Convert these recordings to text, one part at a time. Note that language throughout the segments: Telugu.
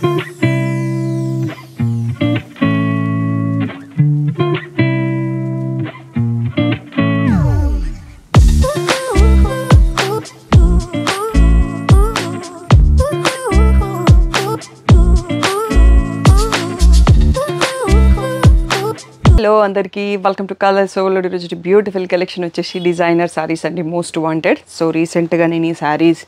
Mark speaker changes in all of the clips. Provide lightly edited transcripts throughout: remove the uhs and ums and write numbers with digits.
Speaker 1: Hello andarki, welcome to Colors Overload. Beautiful collection వచ్చేసి డిజైనర్ సారీస్ అండి, మోస్ట్ వాంటెడ్. సో రీసెంట్ గా నేను ఈ సారీస్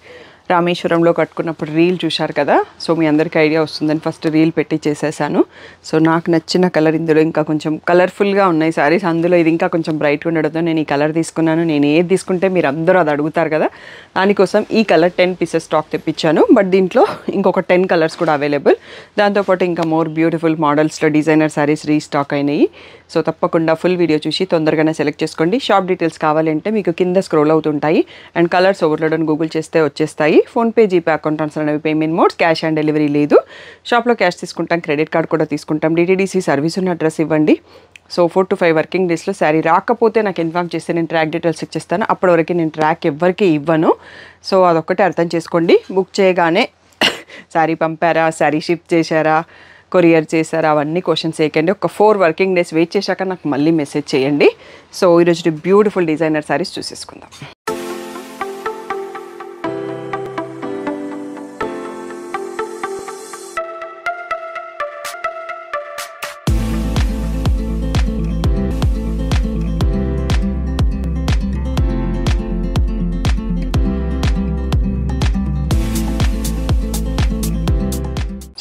Speaker 1: రామేశ్వరంలో కట్టుకున్నప్పుడు రీల్ చూశారు కదా, సో మీ అందరికీ ఐడియా వస్తుందని ఫస్ట్ రీల్ పెట్టి చేసేసాను. సో నాకు నచ్చిన కలర్, ఇందులో ఇంకా కొంచెం కలర్ఫుల్గా ఉన్నాయి సారీస్, అందులో ఇది ఇంకా కొంచెం బ్రైట్గా ఉండడంతో నేను ఈ కలర్ తీసుకున్నాను. నేను ఏది తీసుకుంటే మీరు అందరూ అది అడుగుతారు కదా, దానికోసం ఈ కలర్ 10 పీసెస్ స్టాక్ తెప్పించాను. బట్ దీంట్లో ఇంకొక 10 కలర్స్ కూడా అవైలబుల్. దాంతోపాటు ఇంకా మోర్ బ్యూటిఫుల్ మోడల్స్లో డిజైనర్ సారీస్ రీస్టాక్ అయినాయి. సో తప్పకుండా ఫుల్ వీడియో చూసి తొందరగానే సెలెక్ట్ చేసుకోండి. షాప్ డీటెయిల్స్ కావాలంటే మీకు కింద స్క్రోల్ అవుతుంటాయి, అండ్ కలర్స్ ఓవర్లోడ్ అని గూగుల్ చేస్తే వచ్చేస్తాయి. ఫోన్పే, జీపే అకౌంట్ ట్రాన్స్ఫర్ అనేవి payment modes, cash on delivery లేదు. షాప్లో క్యాష్ తీసుకుంటాం, క్రెడిట్ కార్డ్ కూడా తీసుకుంటాం. డిటీడీసీ సర్వీస్ ఉన్న అడ్రస్ ఇవ్వండి. సో 4 to 5 వర్కింగ్ డేస్లో శారీ రాకపోతే నాకు ఇన్ఫార్మ్ చేస్తే నేను ట్రాక్ డీటెయిల్స్ ఇచ్చేస్తాను. అప్పటివరకు నేను ట్రాక్ ఎవరికి ఇవ్వను. సో అదొక్కటే అర్థం చేసుకోండి. బుక్ చేయగానే శారీ పంపారా, శారీ షిప్ చేశారా, కొరియర్ చేశారా, అవన్నీ క్వశ్చన్స్ వేయకండి. ఒక 4 వర్కింగ్ డేస్ వెయిట్ చేశాక నాకు మళ్ళీ మెసేజ్ చేయండి. సో ఈరోజు బ్యూటిఫుల్ డిజైనర్ సారీస్ చూసేసుకుందాం.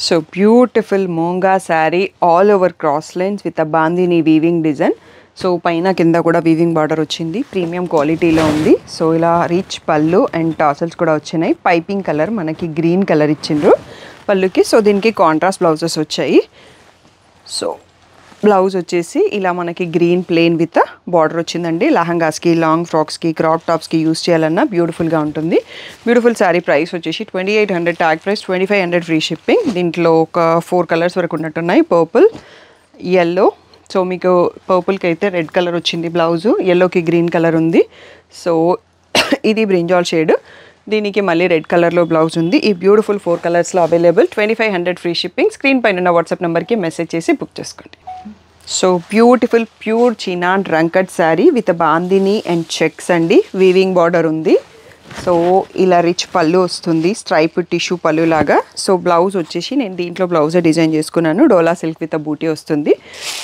Speaker 1: So beautiful monga saree, all over cross lines with a bandhani weaving design. So పైన కింద కూడా వీవింగ్ బార్డర్ వచ్చింది, ప్రీమియం క్వాలిటీలో ఉంది. సో ఇలా రిచ్ పళ్ళు అండ్ టాసల్స్ కూడా వచ్చినాయి. పైపింగ్ కలర్ మనకి గ్రీన్ కలర్ ఇచ్చిండ్రు పళ్ళుకి. సో దీనికి కాంట్రాస్ట్ బ్లౌజెస్ వచ్చాయి. సో బ్లౌజ్ వచ్చేసి ఇలా మనకి గ్రీన్ ప్లెయిన్ విత్ బార్డర్ వచ్చిందండి. లెహంగాస్కి, లాంగ్ ఫ్రాక్స్కి, క్రాప్ టాప్స్కి యూస్ చేయాలన్నా బ్యూటిఫుల్గా ఉంటుంది. బ్యూటిఫుల్ శారీ ప్రైస్ వచ్చేసి 2800 ట్యాగ్ ప్రైస్, 2500 ఫ్రీ షిప్పింగ్. దీంట్లో ఒక 4 కలర్స్ వరకు ఉన్నట్టున్నాయి, పర్పుల్, ఎల్లో. సో మీకు పర్పుల్కి అయితే రెడ్ కలర్ వచ్చింది బ్లౌజు, ఎల్లోకి గ్రీన్ కలర్ ఉంది. సో ఇది బ్రింజాల్ షేడ్, దీనికి మళ్ళీ రెడ్ కలర్లో బ్లౌజ్ ఉంది. ఈ బ్యూటిఫుల్ 4 కలర్స్లో అవైలబుల్. 2500 free shipping. స్క్రీన్ పైన ఉన్న వాట్సాప్ నెంబర్కి మెసేజ్ చేసి బుక్ చేసుకోండి. So beautiful pure chinon రంకట్ sari with bandhani and checks అండి. వీవింగ్ బార్డర్ ఉంది. సో ఇలా రిచ్ పళ్ళు వస్తుంది, స్ట్రైప్ టిష్యూ పళ్ళు లాగా. సో బ్లౌజ్ వచ్చేసి నేను దీంట్లో బ్లౌజ్ డిజైన్ చేసుకున్నాను, డోలా సిల్క్ విత్ బూటీ వస్తుంది.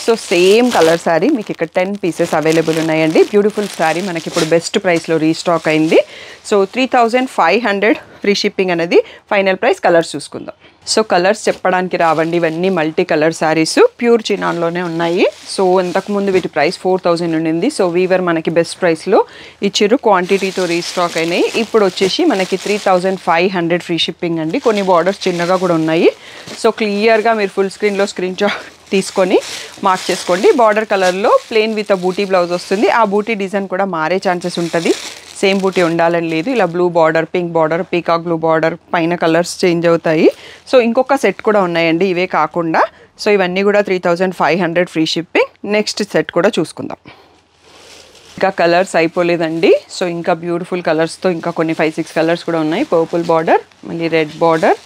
Speaker 1: సో సేమ్ కలర్ శారీ మీకు ఇక్కడ 10 పీసెస్ అవైలబుల్ ఉన్నాయండి. బ్యూటిఫుల్ శారీ మనకి ఇప్పుడు బెస్ట్ ప్రైస్లో రీస్టాక్ అయింది. సో 3500 ఫ్రీ షిప్పింగ్ అనేది ఫైనల్ ప్రైస్. కలర్స్ చూసుకుందాం. సో కలర్స్ చెప్పడానికి రావండి, ఇవన్నీ మల్టీ కలర్ శారీస్, ప్యూర్ చినాన్లోనే ఉన్నాయి. సో ఇంతకుముందు వీటి ప్రైస్ 4000 ఉండింది. సో వీవర్ మనకి బెస్ట్ ప్రైస్లో ఇచ్చిర్రు, క్వాంటిటీతో రీస్టాక్ అయినాయి. ఇప్పుడు వచ్చేసి మనకి 3500 ఫ్రీ షిప్పింగ్ అండి. కొన్ని బార్డర్స్ చిన్నగా కూడా ఉన్నాయి. సో క్లియర్గా మీరు ఫుల్ స్క్రీన్లో స్క్రీన్ షాట్ తీసుకొని మార్క్ చేసుకోండి. బార్డర్ కలర్లో ప్లెయిన్ విత్ బూటీ బ్లౌజ్ వస్తుంది. ఆ బూటీ డిజైన్ కూడా మారే ఛాన్సెస్ ఉంటుంది, సేమ్ బూటీ ఉండాలని లేదు. ఇలా blue border, pink border, peacock blue border, పైన కలర్స్ చేంజ్ అవుతాయి. సో ఇంకొక సెట్ కూడా ఉన్నాయండి ఇవే కాకుండా. సో ఇవన్నీ కూడా 3500 ఫ్రీ షిప్పింగ్. నెక్స్ట్ సెట్ కూడా చూసుకుందాం. ఇంకా కలర్స్ అయిపోలేదండి. సో ఇంకా బ్యూటిఫుల్ కలర్స్తో ఇంకా కొన్ని 5-6 కలర్స్ కూడా ఉన్నాయి. పర్పుల్ బార్డర్, మళ్ళీ రెడ్ బార్డర్.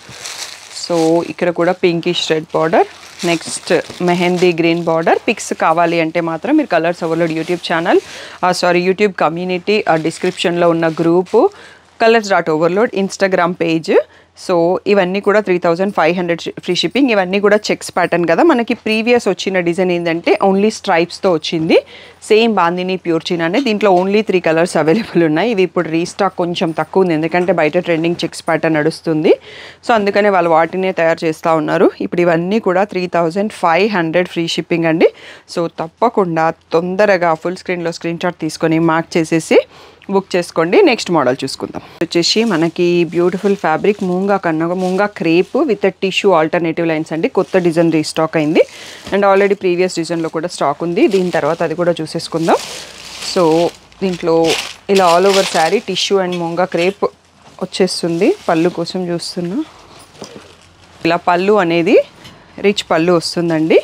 Speaker 1: సో ఇక్కడ కూడా pinkish red border. Next mehndi green border. Pics కావాలి అంటే మాత్రం మీరు colours overload YouTube channel, YouTube community డిస్క్రిప్షన్లో ఉన్న group, colors.overload Instagram page. So ఇవన్నీ కూడా 3500 ఫ్రీ షిప్పింగ్. ఇవన్నీ కూడా చెక్స్ ప్యాటర్న్ కదా. మనకి ప్రీవియస్ వచ్చిన డిజైన్ ఏంటంటే ఓన్లీ స్ట్రైప్స్తో వచ్చింది, సేమ్ బాందిని ప్యూర్ చినానే. దీంట్లో ఓన్లీ 3 కలర్స్ అవైలబుల్ ఉన్నాయి. ఇవి ఇప్పుడు రీస్టాక్ కొంచెం తక్కువ ఉంది, ఎందుకంటే బయట ట్రెండింగ్ చెక్స్ ప్యాటర్న్ నడుస్తుంది. సో అందుకనే వాళ్ళు వాటినే తయారు చేస్తూ ఉన్నారు. ఇప్పుడు ఇవన్నీ కూడా 3500 ఫ్రీ షిప్పింగ్ అండి. సో తప్పకుండా తొందరగా ఫుల్ స్క్రీన్లో స్క్రీన్ షాట్ తీసుకొని మార్క్ చేసేసి బుక్ చేసుకోండి. నెక్స్ట్ మోడల్ చూసుకుందాం. వచ్చేసి మనకి beautiful fabric మూంగా crepe with tissue alternative lines అండి. కొత్త డిజైన్ రీస్టాక్ అయింది, అండ్ ఆల్రెడీ ప్రీవియస్ డిజైన్లో కూడా స్టాక్ ఉంది. దీని తర్వాత అది కూడా చూసేసుకుందాం. సో దీంట్లో ఇలా all over sari tissue and మూంగా crepe వచ్చేస్తుంది. పళ్ళు కోసం చూస్తున్నా, ఇలా పళ్ళు అనేది రిచ్ పళ్ళు వస్తుందండి.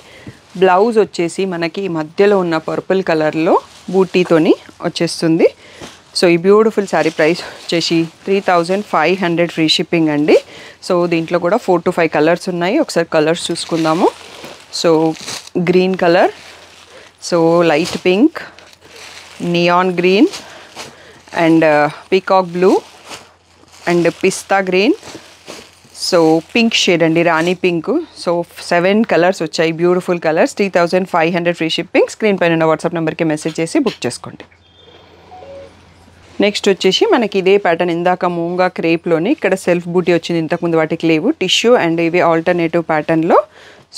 Speaker 1: బ్లౌజ్ వచ్చేసి మనకి మధ్యలో ఉన్న పర్పుల్ కలర్లో బూటీతోని వచ్చేస్తుంది. సో ఈ బ్యూటిఫుల్ శారీ ప్రైస్ వచ్చేసి 3500 ఫ్రీ షిప్పింగ్ అండి. సో దీంట్లో కూడా 4 to 5 కలర్స్ ఉన్నాయి. ఒకసారి కలర్స్ చూసుకుందాము. So green colour, so light pink, neon green and peacock blue and pista green, so pink shade అండి, రాణి పింక్. సో 7 కలర్స్ వచ్చాయి, beautiful colours. 3500 free shipping. Screen పైన ఉన్న వాట్సాప్ నెంబర్కి మెసేజ్ చేసి బుక్ చేసుకోండి. నెక్స్ట్ వచ్చేసి మనకి ఇదే ప్యాటర్న్, ఇందాక మూంగా క్రేప్లోని ఇక్కడ సెల్ఫ్ బూటీ వచ్చింది, ఇంతకుముందు వాటికి లేవు, టిష్యూ అండ్ ఇవి ఆల్టర్నేటివ్ ప్యాటర్న్లో.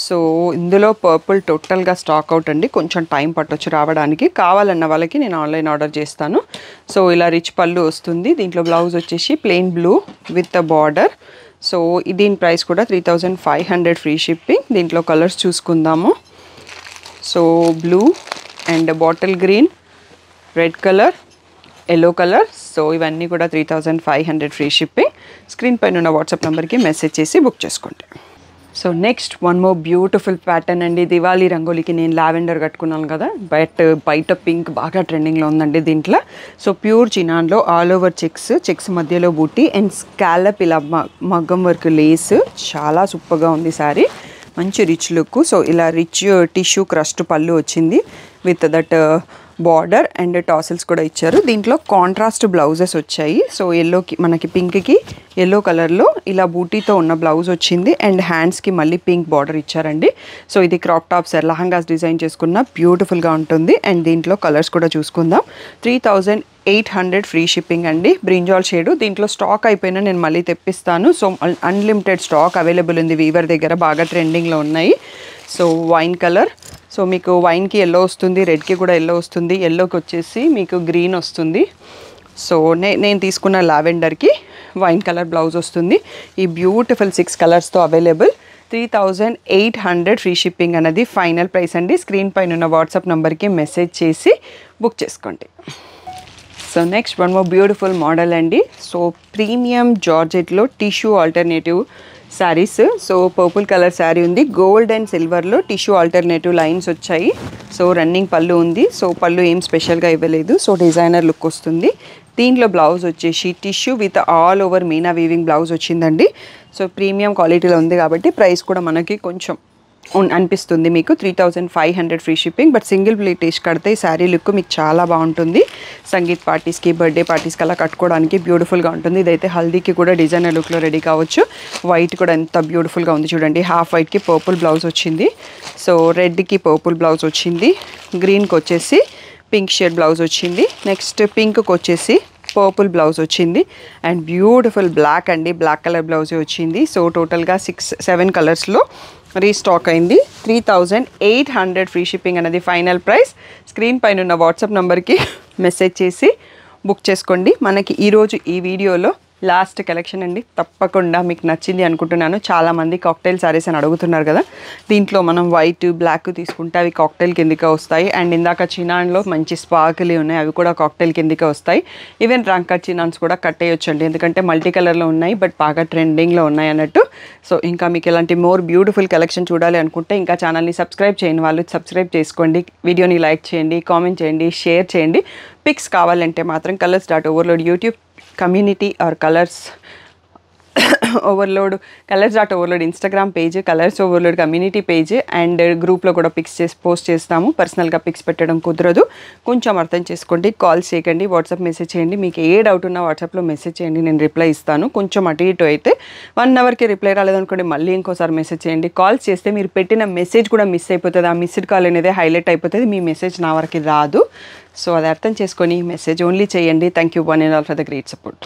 Speaker 1: సో ఇందులో పర్పుల్ టోటల్గా స్టాక్ అవుట్ అండి, కొంచెం టైం పట్టొచ్చు రావడానికి. కావాలన్న వాళ్ళకి నేను ఆన్లైన్ ఆర్డర్ చేస్తాను. సో ఇలా రిచ్ పళ్ళు వస్తుంది. దీంట్లో బ్లౌజ్ వచ్చేసి plain blue with a border. So దీని ప్రైస్ కూడా 3500 ఫ్రీ షిప్పింగ్. దీంట్లో కలర్స్ చూసుకుందాము. So blue and bottle green, red colour, yellow colour. So ఇవన్నీ కూడా 3500 ఫ్రీ షిప్పింగ్. స్క్రీన్ పైన ఉన్న వాట్సాప్ నెంబర్కి మెసేజ్ చేసి బుక్ చేసుకోండి. So next one more beautiful pattern అండి. దివాళీ రంగోలికి నేను లావెండర్ కట్టుకున్నాను కదా, బయట పింక్ బాగా ట్రెండింగ్లో ఉందండి దీంట్లో. సో ప్యూర్ చినాన్లో ఆల్ ఓవర్ చెక్స్ మధ్యలో బూటీ అండ్ స్కాలప్ ఇలా మగ్గం వర్క్ లేస్. చాలా సూపర్గా ఉంది శారీ, మంచి రిచ్ లుక్. సో ఇలా రిచ్ టిష్యూ క్రస్ట్ పళ్ళు వచ్చింది with that border and tassels కూడా ఇచ్చారు. దీంట్లో కాంట్రాస్ట్ బ్లౌజెస్ వచ్చాయి. సో ఎల్లోకి మనకి పింక్కి ఎల్లో కలర్లో ఇలా బూటీతో ఉన్న బ్లౌజ్ వచ్చింది అండ్ హ్యాండ్స్కి మళ్ళీ పింక్ బార్డర్ ఇచ్చారండి. సో ఇది క్రాప్ టాప్స్ లెహంగాస్ డిజైన్ చేసుకున్న బ్యూటిఫుల్గా ఉంటుంది. అండ్ దీంట్లో కలర్స్ కూడా చూసుకుందాం. 3800 ఫ్రీ షిప్పింగ్ అండి. బ్రింజాల్ షేడు, దీంట్లో స్టాక్ అయిపోయినా నేను మళ్ళీ తెప్పిస్తాను. సో అన్లిమిటెడ్ స్టాక్ అవైలబుల్ ఉంది వీవర్ దగ్గర, బాగా ట్రెండింగ్లో ఉన్నాయి. సో వైన్ కలర్, సో మీకు వైన్కి ఎల్లో వస్తుంది, రెడ్కి కూడా ఎల్లో వస్తుంది, ఎల్లోకి వచ్చేసి మీకు గ్రీన్ వస్తుంది. సో నేను తీసుకున్న లావెండర్కి వైన్ కలర్ బ్లౌజ్ వస్తుంది. ఈ బ్యూటిఫుల్ 6 కలర్స్తో అవైలబుల్. 3800 ఫ్రీ షిప్పింగ్ అనేది ఫైనల్ ప్రైస్ అండి. స్క్రీన్ పైన ఉన్న వాట్సాప్ నెంబర్కి మెసేజ్ చేసి బుక్ చేసుకోండి. So next one more beautiful model అండి. సో ప్రీమియం జార్జెట్లో tissue alternative sarees. So purple colour sari ఉంది, గోల్డ్ అండ్ సిల్వర్లో టిష్యూ ఆల్టర్నేటివ్ లైన్స్ వచ్చాయి. సో రన్నింగ్ పళ్ళు ఉంది. సో పళ్ళు ఏం స్పెషల్గా ఇవ్వలేదు, సో డిజైనర్ లుక్ వస్తుంది. దీంట్లో బ్లౌజ్ వచ్చేసి tissue with all over Meena weaving blouse వచ్చిందండి. సో ప్రీమియం క్వాలిటీలో ఉంది కాబట్టి ప్రైస్ కూడా మనకి కొంచెం అనిపిస్తుంది మీకు. 3500 free shipping. But single pleat కడితే ఈ శారీ లుక్ మీకు చాలా బాగుంటుంది. సంగీత్ పార్టీస్కి, బర్త్డే పార్టీస్కి అలా కట్టుకోవడానికి బ్యూటిఫుల్గా ఉంటుంది. ఇదైతే హల్దీకి కూడా డిజైనర్ లుక్లో రెడీ కావచ్చు. వైట్ కూడా ఎంత బ్యూటిఫుల్గా ఉంది చూడండి. హాఫ్ వైట్కి పర్పుల్ బ్లౌజ్ వచ్చింది. సో రెడ్కి పర్పుల్ బ్లౌజ్ వచ్చింది, గ్రీన్కి వచ్చేసి పింక్ షేడ్ బ్లౌజ్ వచ్చింది, నెక్స్ట్ పింక్కి వచ్చేసి పర్పుల్ బ్లౌజ్ వచ్చింది అండ్ బ్యూటిఫుల్ బ్లాక్ అండి, బ్లాక్ కలర్ బ్లౌజే వచ్చింది. సో టోటల్గా 6-7 కలర్స్లో రీస్టాక్ అయింది. 3800 ఫ్రీ షిప్పింగ్ అనేది ఫైనల్ ప్రైస్. స్క్రీన్ పైన ఉన్న వాట్సాప్ నెంబర్కి మెసేజ్ చేసి బుక్ చేసుకోండి. మనకి ఈరోజు ఈ వీడియోలో లాస్ట్ కలెక్షన్ అండి, తప్పకుండా మీకు నచ్చింది అనుకుంటున్నాను. చాలామంది కాక్టైల్ శారీస్ అని అడుగుతున్నారు కదా. దీంట్లో మనం వైట్ బ్లాక్ తీసుకుంటే అవి కాక్టైల్ కిందికే వస్తాయి. అండ్ ఇందాక చినాన్లో మంచి స్పార్కిల్ ఉన్నాయి, అవి కూడా కాక్టైల్ కిందికే వస్తాయి. ఈవెన్ రంకట్ చినాన్స్ కూడా కట్టేయొచ్చండి, ఎందుకంటే మల్టీ కలర్లో ఉన్నాయి బట్ బాగా ట్రెండింగ్లో ఉన్నాయి అన్నట్టు. సో ఇంకా మీకు ఇలాంటి మోర్ బ్యూటిఫుల్ కలెక్షన్ చూడాలి అనుకుంటే ఇంకా ఛానల్ని సబ్స్క్రైబ్ చేయని వాళ్ళు సబ్స్క్రైబ్ చేసుకోండి, వీడియోని లైక్ చేయండి, కామెంట్ చేయండి, షేర్ చేయండి. పిక్స్ కావాలంటే మాత్రం colours overload YouTube community or colours overload Instagram page, colours overload community page and గ్రూప్లో కూడా పిక్స్ పోస్ట్ చేస్తాము. పర్సనల్గా పిక్స్ పెట్టడం కుదరదు, కొంచెం అర్థం చేసుకోండి. కాల్ చేయకండి, వాట్సాప్ మెసేజ్ చేయండి. మీకు ఏ డౌట్ ఉన్నా వాట్సాప్లో మెసేజ్ చేయండి, నేను రిప్లై ఇస్తాను. కొంచెం అటు ఇటు అయితే 1 అవర్కి రిప్లై రాలేదనుకోండి, మళ్ళీ ఇంకోసారి మెసేజ్ చేయండి. కాల్స్ చేస్తే మీరు పెట్టిన మెసేజ్ కూడా మిస్ అయిపోతుంది, ఆ మిస్డ్ కాల్ అనేది హైలైట్ అయిపోతుంది, మీ మెసేజ్ నా వరకు రాదు. సో అది అర్థం చేసుకొని మెసేజ్ ఓన్లీ చేయండి. Thank you one and all for the great support.